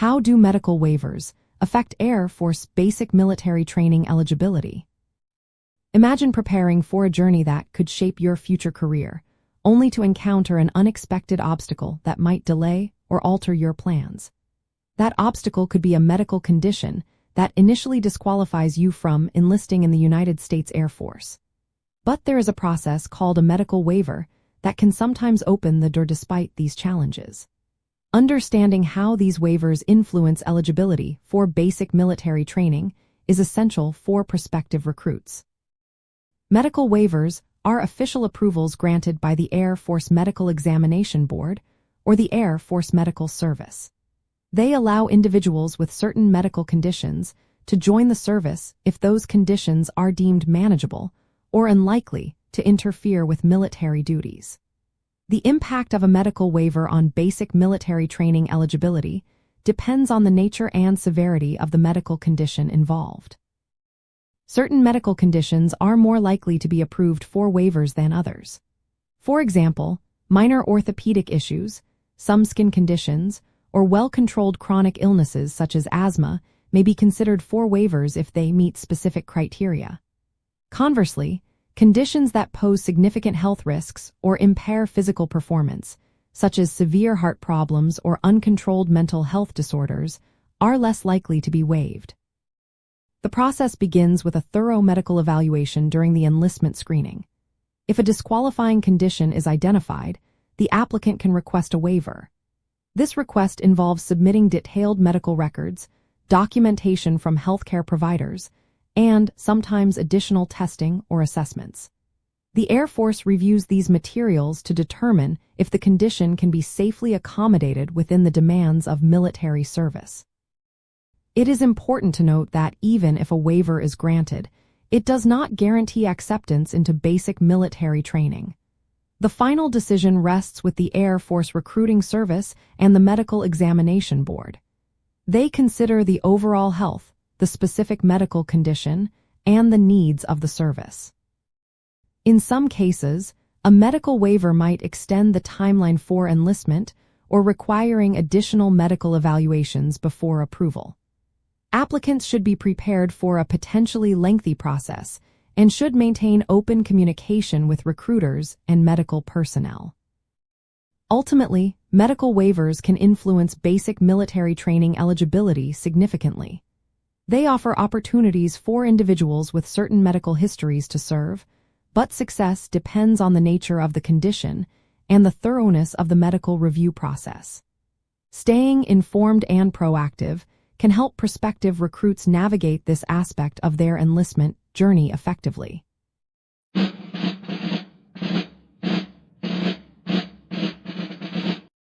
How do medical waivers affect Air Force basic military training eligibility? Imagine preparing for a journey that could shape your future career, only to encounter an unexpected obstacle that might delay or alter your plans. That obstacle could be a medical condition that initially disqualifies you from enlisting in the United States Air Force. But there is a process called a medical waiver that can sometimes open the door despite these challenges. Understanding how these waivers influence eligibility for basic military training is essential for prospective recruits. Medical waivers are official approvals granted by the Air Force Medical Examination Board or the Air Force Medical Service. They allow individuals with certain medical conditions to join the service if those conditions are deemed manageable or unlikely to interfere with military duties. The impact of a medical waiver on basic military training eligibility depends on the nature and severity of the medical condition involved. Certain medical conditions are more likely to be approved for waivers than others. For example, minor orthopedic issues, some skin conditions, or well-controlled chronic illnesses such as asthma may be considered for waivers if they meet specific criteria. Conversely, conditions that pose significant health risks or impair physical performance, such as severe heart problems or uncontrolled mental health disorders, are less likely to be waived. The process begins with a thorough medical evaluation during the enlistment screening. If a disqualifying condition is identified, the applicant can request a waiver. This request involves submitting detailed medical records, documentation from healthcare providers, and sometimes additional testing or assessments. The Air Force reviews these materials to determine if the condition can be safely accommodated within the demands of military service. It is important to note that even if a waiver is granted, it does not guarantee acceptance into basic military training. The final decision rests with the Air Force Recruiting Service and the Medical Examination Board. They consider the overall health, the specific medical condition, and the needs of the service. In some cases, a medical waiver might extend the timeline for enlistment or requiring additional medical evaluations before approval. Applicants should be prepared for a potentially lengthy process and should maintain open communication with recruiters and medical personnel. Ultimately, medical waivers can influence basic military training eligibility significantly. They offer opportunities for individuals with certain medical histories to serve, but success depends on the nature of the condition and the thoroughness of the medical review process. Staying informed and proactive can help prospective recruits navigate this aspect of their enlistment journey effectively.